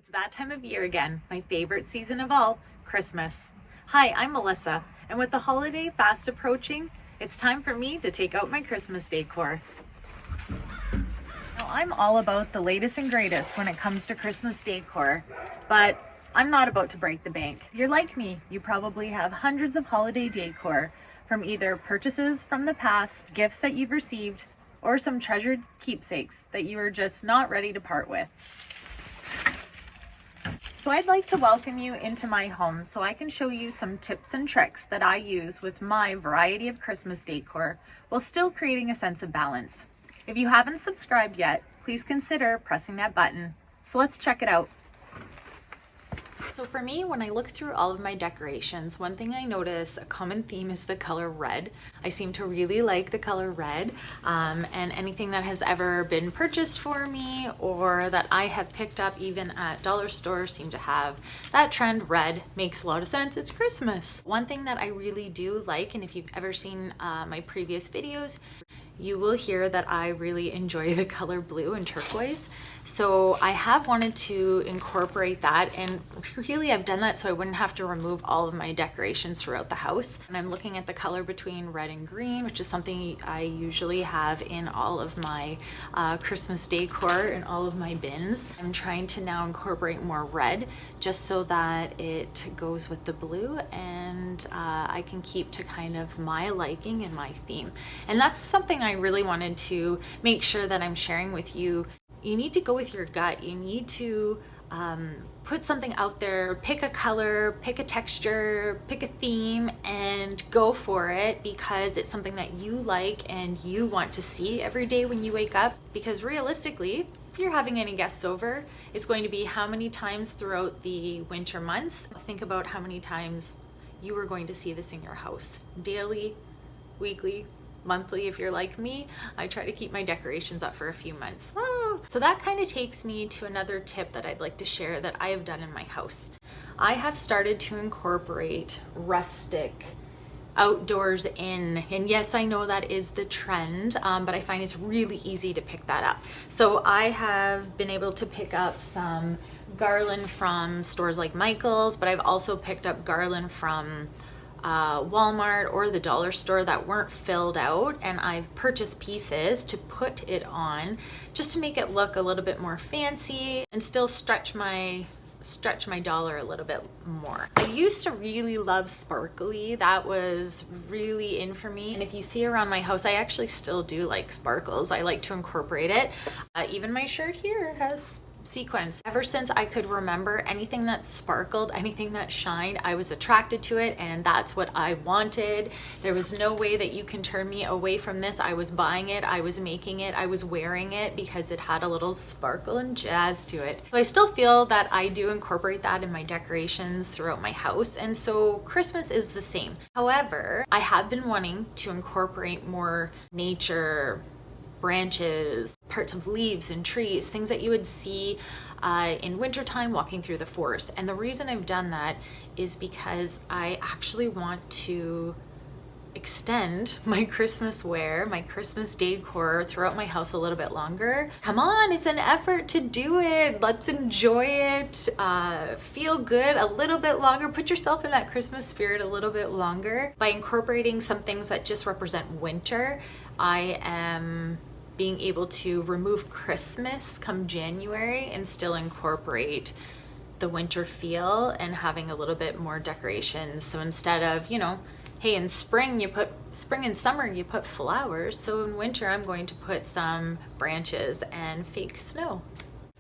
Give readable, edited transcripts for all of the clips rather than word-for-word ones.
It's that time of year again, my favorite season of all, Christmas. Hi, I'm Melissa, and with the holiday fast approaching, it's time for me to take out my Christmas decor. Now, I'm all about the latest and greatest when it comes to Christmas decor, but I'm not about to break the bank. If you're like me, you probably have hundreds of holiday decor from either purchases from the past, gifts that you've received, or some treasured keepsakes that you are just not ready to part with. So I'd like to welcome you into my home so I can show you some tips and tricks that I use with my variety of Christmas decor while still creating a sense of balance. If you haven't subscribed yet, please consider pressing that button. So let's check it out. So for me, when I look through all of my decorations, one thing I notice, a common theme, is the color red. I seem to really like the color red, and anything that has ever been purchased for me or that I have picked up even at dollar stores seem to have that trend. Red makes a lot of sense. It's Christmas. One thing that I really do like, and if you've ever seen my previous videos, you will hear that I really enjoy the color blue and turquoise. So I have wanted to incorporate that, and really I've done that so I wouldn't have to remove all of my decorations throughout the house. And I'm looking at the color between red and green, which is something I usually have in all of my Christmas decor in all of my bins. I'm trying to now incorporate more red just so that it goes with the blue, and I can keep to kind of my liking and my theme. And that's something I really wanted to make sure that I'm sharing with you. You need to go with your gut. You need to put something out there, pick a color, pick a texture, pick a theme, and go for it because it's something that you like and you want to see every day when you wake up. Because realistically, if you're having any guests over, it's going to be how many times throughout the winter months. Think about how many times you are going to see this in your house. Daily, weekly, monthly. If you're like me, I try to keep my decorations up for a few months. So that kind of takes me to another tip that I'd like to share that I have done in my house. I have started to incorporate rustic outdoors in, and yes, I know that is the trend, but I find it's really easy to pick that up. So I have been able to pick up some garland from stores like Michael's, but I've also picked up garland from Walmart or the dollar store that weren't filled out, and I've purchased pieces to put it on just to make it look a little bit more fancy and still stretch my dollar a little bit more. I used to really love sparkly. That was really in for me, and if you see around my house, I actually still do like sparkles. I like to incorporate it. Even my shirt here has sequence. Ever since I could remember, anything that sparkled, anything that shined, I was attracted to it, and that's what I wanted. There was no way that you can turn me away from this. I was buying it, I was making it, I was wearing it because it had a little sparkle and jazz to it. So I still feel that I do incorporate that in my decorations throughout my house, and so Christmas is the same. However, I have been wanting to incorporate more nature, branches, parts of leaves and trees, things that you would see in wintertime walking through the forest. And the reason I've done that is because I actually want to extend my Christmas wear, my Christmas decor throughout my house a little bit longer. Come on, it's an effort to do it. Let's enjoy it. Feel good a little bit longer. Put yourself in that Christmas spirit a little bit longer. By incorporating some things that just represent winter, I am being able to remove Christmas come January and still incorporate the winter feel and having a little bit more decorations. So instead of, hey, in spring and summer you put flowers, so in winter I'm going to put some branches and fake snow.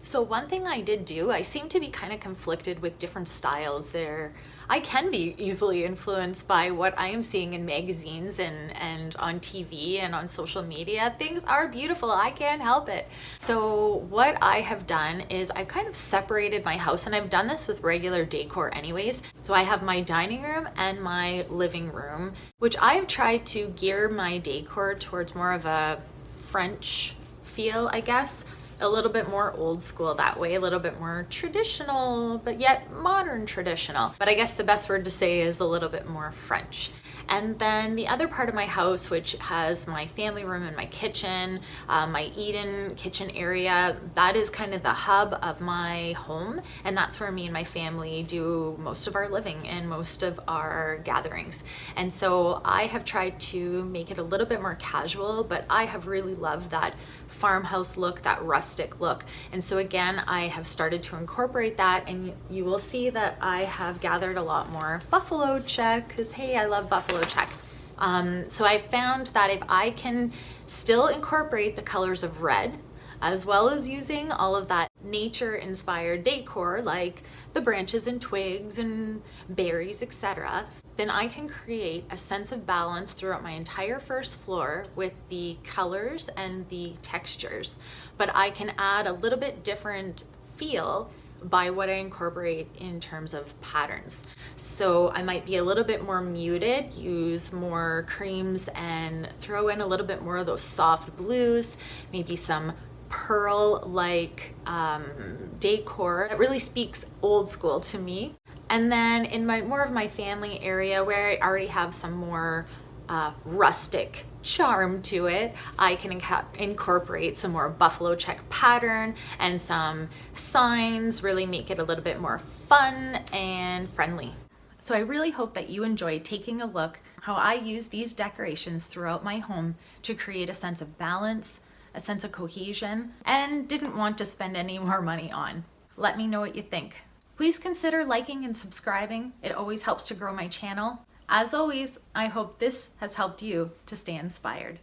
So one thing I did do, I seem to be kind of conflicted with different styles there. I can be easily influenced by what I am seeing in magazines and on TV and on social media. Things are beautiful, I can't help it. So what I have done is I've kind of separated my house, and I've done this with regular decor anyways. So I have my dining room and my living room, which I've tried to gear my decor towards more of a French feel, I guess. a little bit more old school that way, a little bit more traditional, but yet modern traditional. But I guess the best word to say is a little bit more French. And then the other part of my house, which has my family room and my kitchen, my eat-in kitchen area, that is kind of the hub of my home. And that's where me and my family do most of our living and most of our gatherings. And so I have tried to make it a little bit more casual, but I have really loved that farmhouse look, that rustic look. And so again, I have started to incorporate that, and you will see that I have gathered a lot more buffalo check, because hey, I love buffalo check. So I found that if I can still incorporate the colors of red, as well as using all of that nature inspired decor like the branches and twigs and berries, etc., then I can create a sense of balance throughout my entire first floor with the colors and the textures. But I can add a little bit different feel by what I incorporate in terms of patterns. So I might be a little bit more muted, use more creams, and throw in a little bit more of those soft blues, maybe some pearl-like decor that really speaks old school to me. And then in more of my family area, where I already have some more rustic charm to it, I can incorporate some more buffalo check pattern and some signs, really make it a little bit more fun and friendly. So I really hope that you enjoyed taking a look how I use these decorations throughout my home to create a sense of balance, a sense of cohesion, and didn't want to spend any more money on. Let me know what you think. Please consider liking and subscribing. It always helps to grow my channel. As always, I hope this has helped you to stay inspired.